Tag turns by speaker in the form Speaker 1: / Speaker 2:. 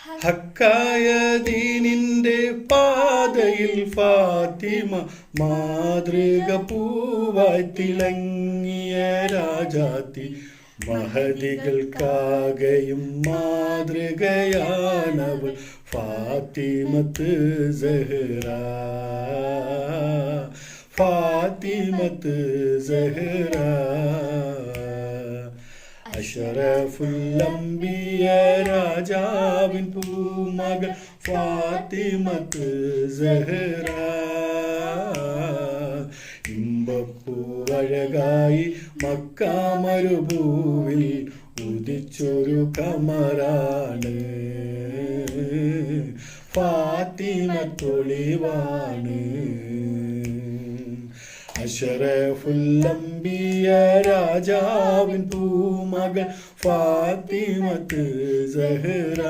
Speaker 1: ഹക്കായ ദീനിന്റെ പാതയിൽ ഫാത്തിമ മാതൃക പൂവായി തിളങ്ങിയ രാജാത്തി. മഹദികൾക്കാകെയും മാതൃകയാണവൾ ഫാത്തിമത്ത് സഹ്റ. ഫാത്തിമത്ത് സഹ്റ അഷ്റഫുൽ അംബിയ രാജാവിൻ പൂമകൾ ഫാത്തിമത്ത് സഹ്റ. ഇമ്പപ്പൂവഴകായി മക്ക മരുഭൂവിൽ ഉദിച്ചൊരു കമറാണ് ഫാത്തിമത്തൊളിവാണ്. അഷ്റഫുൽ അംബിയ രാജാവിൻ പൂമകൾ ഫാത്തിമത്ത് സഹ്റ.